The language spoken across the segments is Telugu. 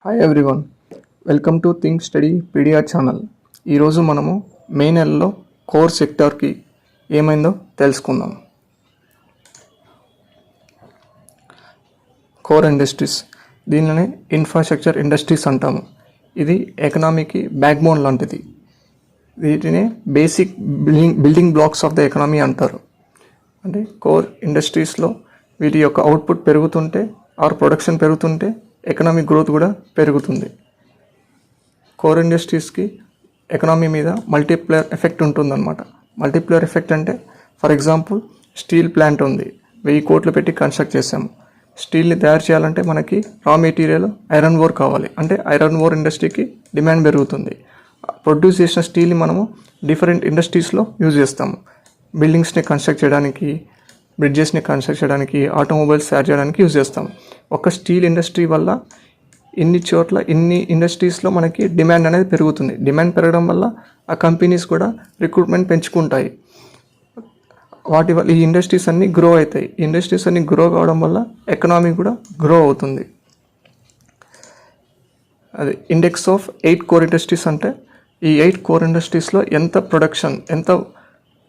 Hi everyone, welcome to think study pedia channel. ఈరోజు మనము మే నెలలో కోర్ సెక్టార్కి ఏమైందో తెలుసుకుందాం. కోర్ ఇండస్ట్రీస్, దీనిని ఇన్ఫ్రాస్ట్రక్చర్ ఇండస్ట్రీస్ అంటాము. ఇది ఎకనామీకి బ్యాక్ బోన్ లాంటిది. వీటిని basic building blocks of the economy అంటారు. అంటే కోర్ ఇండస్ట్రీస్లో వీటి యొక్క అవుట్పుట్ పెరుగుతుంటే ఆర్ ప్రొడక్షన్ పెరుగుతుంటే ఎకనామిక్ గ్రోత్ కూడా పెరుగుతుంది. కోర్ ఇండస్ట్రీస్కి ఎకనామీ మీద మల్టీప్లేయర్ ఎఫెక్ట్ ఉంటుందన్నమాట. మల్టీప్లేయర్ ఎఫెక్ట్ అంటే ఫర్ ఎగ్జాంపుల్ స్టీల్ ప్లాంట్ ఉంది, 1000 కోట్లు పెట్టి కన్స్ట్రక్ట్ చేసాము. స్టీల్ని తయారు చేయాలంటే మనకి రా మెటీరియల్ ఐరన్ ఓర్ కావాలి. అంటే ఐరన్ ఓర్ ఇండస్ట్రీకి డిమాండ్ పెరుగుతుంది. ప్రొడ్యూస్ చేసిన స్టీల్ని మనము డిఫరెంట్ ఇండస్ట్రీస్లో యూజ్ చేస్తాము. బిల్డింగ్స్ని కన్స్ట్రక్ట్ చేయడానికి, బ్రిడ్జెస్ని కన్స్ట్రక్ట్ చేయడానికి, ఆటోమొబైల్స్ తయారు చేయడానికి యూజ్ చేస్తాం. ఒక స్టీల్ ఇండస్ట్రీ వల్ల ఇన్ని ఇండస్ట్రీస్లో మనకి డిమాండ్ అనేది పెరుగుతుంది. డిమాండ్ పెరగడం వల్ల ఆ కంపెనీస్ కూడా రిక్రూట్మెంట్ పెంచుకుంటాయి. వాటి వల్ల ఈ ఇండస్ట్రీస్ అన్నీ గ్రో అవుతాయి. ఇండస్ట్రీస్ అన్నీ గ్రో కావడం వల్ల ఎకనామీ కూడా గ్రో అవుతుంది. అది ఇండెక్స్ ఆఫ్ 8 కోర్ ఇండస్ట్రీస్. అంటే ఈ 8 కోర్ ఇండస్ట్రీస్లో ఎంత ప్రొడక్షన్, ఎంత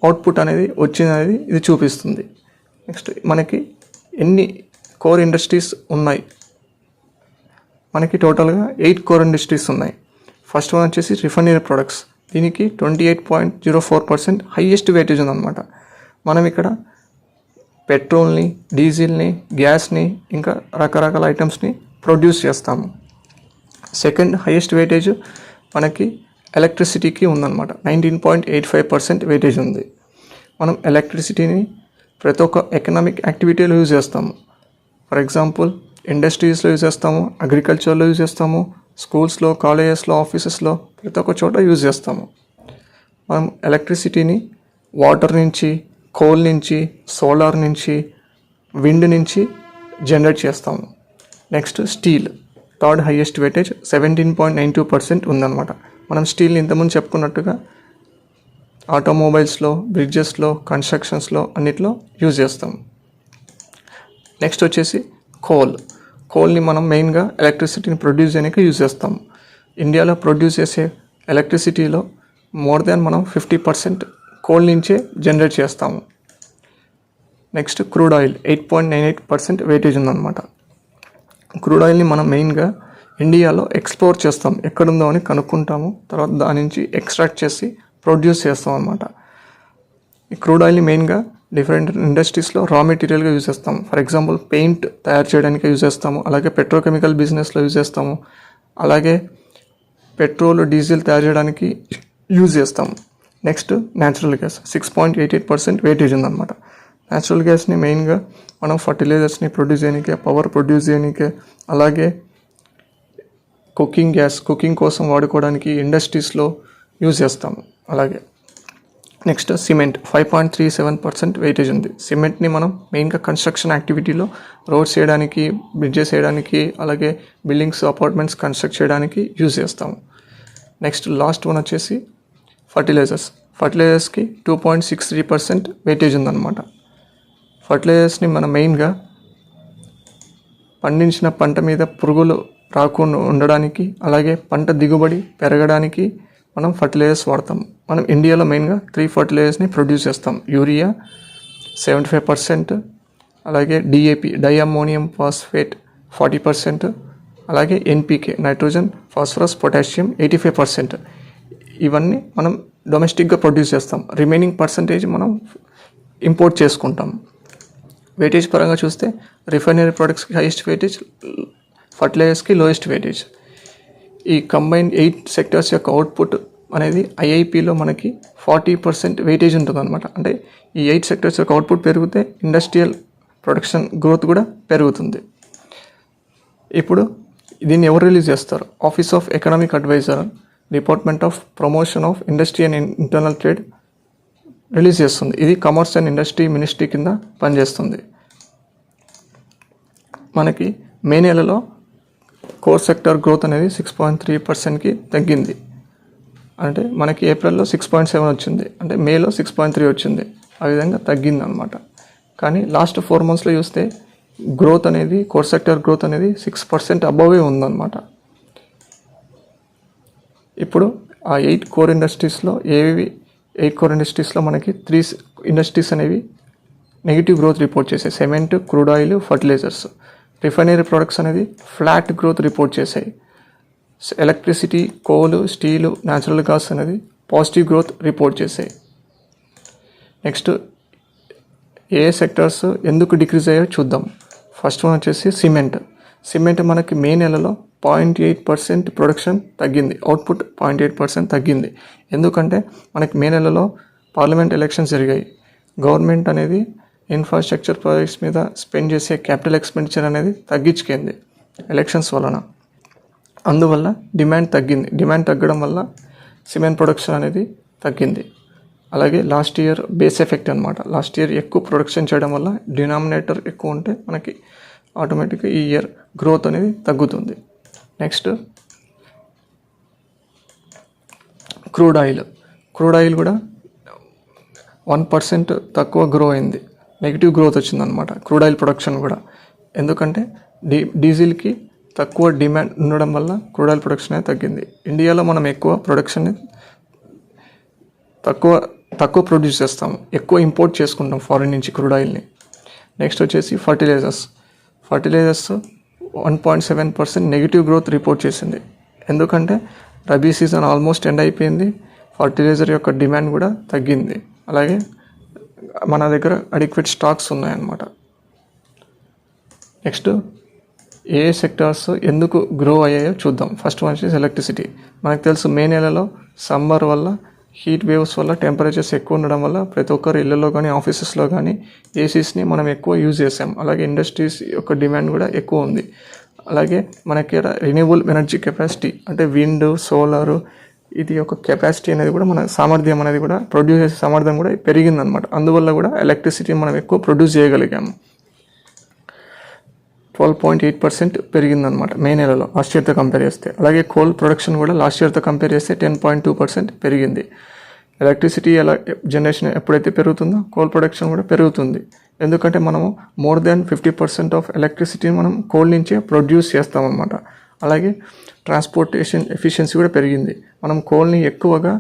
అవుట్పుట్ అనేది వచ్చిందనేది ఇది చూపిస్తుంది. నెక్స్ట్ మనకి ఎన్ని కోర్ ఇండస్ట్రీస్ ఉన్నాయి. మనకి టోటల్గా 8 కోర్ ఇండస్ట్రీస్ ఉన్నాయి. ఫస్ట్ వన్ వచ్చేసి రిఫైనరీ ప్రొడక్ట్స్. దీనికి 28.04% హైయెస్ట్ వెయిటేజ్ ఉందన్నమాట. మనం ఇక్కడ పెట్రోల్ని, డీజిల్ని, గ్యాస్ని, ఇంకా రకరకాల ఐటమ్స్ని ప్రొడ్యూస్ చేస్తాము. సెకండ్ హైయెస్ట్ వెయిటేజ్ మనకి ఎలక్ట్రిసిటీకి ఉందన్నమాట. 19.85% వెయిటేజ్ ఉంది. మనం ఎలక్ట్రిసిటీని ప్రతి ఒక్క ఎకనామిక్ యాక్టివిటీలో యూజ్ చేస్తాము. ఫర్ ఎగ్జాంపుల్ ఇండస్ట్రీస్లో యూజ్ చేస్తాము, అగ్రికల్చర్లో యూజ్ చేస్తాము, స్కూల్స్లో, కాలేజెస్లో, ఆఫీసెస్లో ప్రతి ఒక్క చోట యూజ్ చేస్తాము. మనం ఎలక్ట్రిసిటీని వాటర్ నుంచి, కోల్ నుంచి, సోలార్ నుంచి, విండ్ నుంచి జనరేట్ చేస్తాము. Next steel, third highest weightage 17.92% ఉందన్నమాట. మనం స్టీల్ని ఇంతకుముందు చెప్పుకున్నట్టుగా ఆటోమొబైల్స్లో, బ్రిడ్జెస్లో, కన్స్ట్రక్షన్స్లో అన్నిట్లో యూజ్ చేస్తాం. నెక్స్ట్ వచ్చేసి కోల్ని మనం మెయిన్గా ఎలక్ట్రిసిటీని ప్రొడ్యూస్ చేయడానికి యూజ్ చేస్తాం. ఇండియాలో ప్రొడ్యూస్ చేసే ఎలక్ట్రిసిటీలో మోర్ దాన్ మనం 50% కోల్ నుంచే జనరేట్ చేస్తాము. నెక్స్ట్ క్రూడ్ ఆయిల్ 8.98% వెయిటేజ్ ఉందన్నమాట. క్రూడ్ ఆయిల్ని మనం మెయిన్గా ఇండియాలో ఎక్స్ప్లోర్ చేస్తాం. ఎక్కడుందో అని కనుక్కుంటాము, తర్వాత దాని నుంచి ఎక్స్ట్రాక్ట్ చేసి ప్రొడ్యూస్ చేస్తాం అన్నమాట. ఈ క్రూడ్ ఆయిల్ని మెయిన్గా డిఫరెంట్ ఇండస్ట్రీస్లో రా మెటీరియల్గా యూజ్ చేస్తాము. ఫర్ ఎగ్జాంపుల్ పెయింట్ తయారు చేయడానికి యూజ్ చేస్తాము, అలాగే పెట్రోకెమికల్ బిజినెస్లో యూజ్ చేస్తాము, అలాగే పెట్రోల్, డీజిల్ తయారు చేయడానికి యూజ్ చేస్తాము. నెక్స్ట్ న్యాచురల్ గ్యాస్ 6.88% వెయిటేజ్ ఉందన్నమాట. న్యాచురల్ గ్యాస్ని మెయిన్గా మనం ఫర్టిలైజర్స్ని ప్రొడ్యూస్ చేయడానికి, పవర్ ప్రొడ్యూస్ చేయడానికి, అలాగే కుకింగ్ కోసం వాడుకోవడానికి ఇండస్ట్రీస్లో యూజ్ చేస్తాము. అలాగే నెక్స్ట్ సిమెంట్ 5.37% వెయిటేజ్ ఉంది. సిమెంట్ని మనం మెయిన్గా కన్స్ట్రక్షన్ యాక్టివిటీలో రోడ్స్ చేయడానికి, బ్రిడ్జెస్ చేయడానికి, అలాగే బిల్డింగ్స్, అపార్ట్మెంట్స్ కన్స్ట్రక్ట్ చేయడానికి యూజ్ చేస్తాము. నెక్స్ట్ లాస్ట్ వన్ వచ్చేసి ఫర్టిలైజర్స్కి 2.63% వెయిటేజ్ ఉందన్నమాట. ఫర్టిలైజర్స్ని మనం మెయిన్గా పండించిన పంట మీద పురుగులు రాకుండా ఉండడానికి, అలాగే పంట దిగుబడి పెరగడానికి మనం ఫర్టిలైజర్స్ వాడతాం. మనం ఇండియాలో మెయిన్గా 3 ఫర్టిలైజర్స్ని ప్రొడ్యూస్ చేస్తాం. యూరియా 75%, అలాగే డిఏపి, డైఅమ్మోనియం ఫాస్ఫేట్ 40%, అలాగే ఎన్పికే, నైట్రోజన్, ఫాస్ఫరస్, పొటాషియం 85%. ఇవన్నీ మనం డొమెస్టిక్గా ప్రొడ్యూస్ చేస్తాం. రిమైనింగ్ పర్సంటేజ్ మనం ఇంపోర్ట్ చేసుకుంటాం. వెయిటేజ్ పరంగా చూస్తే రిఫైనరీ ప్రొడక్ట్స్కి హైయెస్ట్ వెయిటేజ్, ఫర్టిలైజర్స్కి లోయెస్ట్ వెయిటేజ్. ఈ కంబైన్డ్ 8 సెక్టర్స్ యొక్క అవుట్పుట్ అనేది ఐఐపిలో మనకి 40% వెయిటేజ్ ఉంటుంది అనమాట. అంటే ఈ 8 సెక్టర్స్ యొక్క అవుట్పుట్ పెరిగితే ఇండస్ట్రియల్ ప్రొడక్షన్ గ్రోత్ కూడా పెరుగుతుంది. ఇప్పుడు దీన్ని ఎవరు రిలీజ్ చేస్తారు? Office of economic adviser, department of promotion of industry and internal trade release చేస్తుంది. ఇది కామర్స్ అండ్ ఇండస్ట్రీ మినిస్ట్రీ కింద పనిచేస్తుంది. మనకి మే నెలలో కోర్ సెక్టర్ గ్రోత్ అనేది 6.3%కి తగ్గింది. అంటే మనకి ఏప్రిల్లో 6.7 వచ్చింది, అంటే మేలో 6.3 వచ్చింది. ఆ విధంగా తగ్గింది అనమాట. కానీ లాస్ట్ 4 మంత్స్లో చూస్తే గ్రోత్ అనేది, కోర్ సెక్టర్ గ్రోత్ అనేది 6% అబోవే ఉందన్నమాట. ఇప్పుడు ఆ 8 కోర్ ఇండస్ట్రీస్లో ఏవి 8 కోర్ ఇండస్ట్రీస్లో మనకి 3 ఇండస్ట్రీస్ అనేవి నెగిటివ్ గ్రోత్ రిపోర్ట్ చేసాయి. Cement, crude oil, fertilisers. Refinery products అనేది ఫ్లాట్ గ్రోత్ రిపోర్ట్ చేశాయి. Electricity, coal, steel, natural gas అనేది పాజిటివ్ గ్రోత్ రిపోర్ట్ చేశాయి. నెక్స్ట్ ఏ సెక్టర్స్ ఎందుకు డిక్రీజ్ అయ్యాయో చూద్దాం. ఫస్ట్ వన్ వచ్చేసి సిమెంట్ మనకి మే నెలలో 0.8% ప్రొడక్షన్ తగ్గింది. అవుట్పుట్ 0.8% తగ్గింది. ఎందుకంటే మనకి మే నెలలో పార్లమెంట్ ఎలక్షన్స్ జరిగాయి. గవర్నమెంట్ అనేది ఇన్ఫ్రాస్ట్రక్చర్ ప్రాజెక్ట్స్ మీద స్పెండ్ చేసే క్యాపిటల్ ఎక్స్పెండిచర్ అనేది తగ్గించుకుంది ఎలక్షన్స్ వలన. అందువల్ల డిమాండ్ తగ్గింది. డిమాండ్ తగ్గడం వల్ల సిమెంట్ ప్రొడక్షన్ అనేది తగ్గింది. అలాగే లాస్ట్ ఇయర్ బేస్ ఎఫెక్ట్ అనమాట. లాస్ట్ ఇయర్ ఎక్కువ ప్రొడక్షన్ చేయడం వల్ల డినామినేటర్ ఎక్కువ ఉంటే మనకి ఆటోమేటిక్గా ఈ ఇయర్ గ్రోత్ అనేది తగ్గుతుంది. నెక్స్ట్ క్రూడ్ ఆయిల్ కూడా 1% తక్కువ గ్రో అయింది. నెగిటివ్ గ్రోత్ వచ్చిందనమాట క్రూడ్ ఆయిల్ ప్రొడక్షన్ కూడా. ఎందుకంటే డీజిల్కి తక్కువ డిమాండ్ ఉండడం వల్ల క్రూడ్ ఆయిల్ ప్రొడక్షన్ అనేది తగ్గింది. ఇండియాలో మనం ఎక్కువ ప్రొడక్షన్ తక్కువ ప్రొడ్యూస్ చేస్తాము, ఎక్కువ ఇంపోర్ట్ చేసుకుంటాం ఫారిన్ నుంచి క్రూడ్ ఆయిల్ని. నెక్స్ట్ వచ్చేసి ఫర్టిలైజర్స్ 1.7% నెగిటివ్ గ్రోత్ రిపోర్ట్ చేసింది. ఎందుకంటే రబీ సీజన్ ఆల్మోస్ట్ ఎండ్ అయిపోయింది. ఫర్టిలైజర్ యొక్క డిమాండ్ కూడా తగ్గింది. అలాగే మన దగ్గర అడిక్వేట్ స్టాక్స్ ఉన్నాయన్నమాట. నెక్స్ట్ ఏ సెక్టార్స్ ఎందుకు గ్రో అయ్యాయో చూద్దాం. ఫస్ట్ వన్ వచ్చేసి ఎలక్ట్రిసిటీ. మనకు తెలుసు మే నెలలో సమ్మర్ వల్ల హీట్ వేవ్స్ వల్ల టెంపరేచర్స్ ఎక్కువ ఉండడం వల్ల ప్రతి ఒక్కరు ఇళ్లలో కానీ ఆఫీసెస్లో కానీ ఏసీస్ని మనం ఎక్కువ యూజ్ చేసాం. అలాగే ఇండస్ట్రీస్ యొక్క డిమాండ్ కూడా ఎక్కువ ఉంది. అలాగే మనకి రిన్యూవబుల్ ఎనర్జీ కెపాసిటీ అంటే విండ్, సోలారు, ఇది యొక్క కెపాసిటీ అనేది కూడా మన సామర్థ్యం అనేది కూడా ప్రొడ్యూస్ చేసే సామర్థ్యం కూడా పెరిగిందనమాట. అందువల్ల కూడా ఎలక్ట్రిసిటీ మనం ఎక్కువ ప్రొడ్యూస్ చేయగలిగాము. 12.8% పెరిగిందనమాట మే నెలలో లాస్ట్ ఇయర్తో కంపేర్ చేస్తే. అలాగే కోల్ ప్రొడక్షన్ కూడా లాస్ట్ ఇయర్తో కంపేర్ చేస్తే 10.2% పెరిగింది. ఎలక్ట్రిసిటీ జనరేషన్ ఎప్పుడైతే పెరుగుతుందో కోల్ ప్రొడక్షన్ కూడా పెరుగుతుంది. ఎందుకంటే మనము మోర్ దాన్ 50% ఆఫ్ ఎలక్ట్రిసిటీని మనం కోల్ నుంచే ప్రొడ్యూస్ చేస్తామన్నమాట. అలాగే ట్రాన్స్పోర్టేషన్ ఎఫిషియన్సీ కూడా పెరిగింది. మనం కోల్ని ఎక్కువగా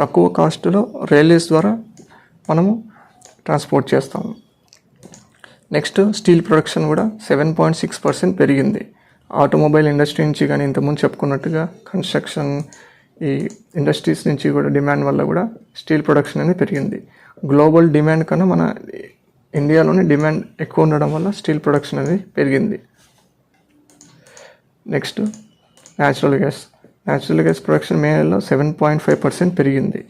తక్కువ కాస్ట్లో రైల్వేస్ ద్వారా మనము ట్రాన్స్పోర్ట్ చేస్తాము. నెక్స్ట్ స్టీల్ ప్రొడక్షన్ కూడా 7.6% పెరిగింది. ఆటోమొబైల్ ఇండస్ట్రీ నుంచి కానీ ఇంతకుముందు చెప్పుకున్నట్టుగా కన్స్ట్రక్షన్ ఈ ఇండస్ట్రీస్ నుంచి కూడా డిమాండ్ వల్ల కూడా స్టీల్ ప్రొడక్షన్ అనేది పెరిగింది. గ్లోబల్ డిమాండ్ కన్నా మన ఇండియాలోనే డిమాండ్ ఎక్కువ ఉండడం వల్ల స్టీల్ ప్రొడక్షన్ అనేది పెరిగింది. నెక్స్ట్ న్యాచురల్ గ్యాస్ ప్రొడక్షన్ మే నెలలో 7.5% పెరిగింది.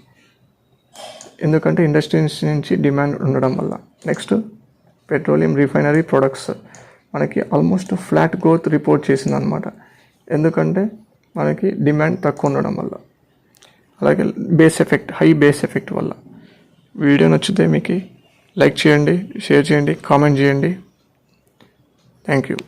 ఎందుకంటే ఇండస్ట్రీస్ నుంచి డిమాండ్ ఉండడం వల్ల. నెక్స్ట్ పెట్రోలియం రిఫైనరీ ప్రొడక్ట్స్ మనకి ఆల్మోస్ట్ ఫ్లాట్ గ్రోత్ రిపోర్ట్ చేసిందనమాట. ఎందుకంటే మనకి డిమాండ్ తక్కువ ఉండడం వల్ల. అలాగే హై బేస్ ఎఫెక్ట్ వల్ల. వీడియో నచ్చితే మీకు లైక్ చేయండి, షేర్ చేయండి, కామెంట్ చేయండి. Thank you.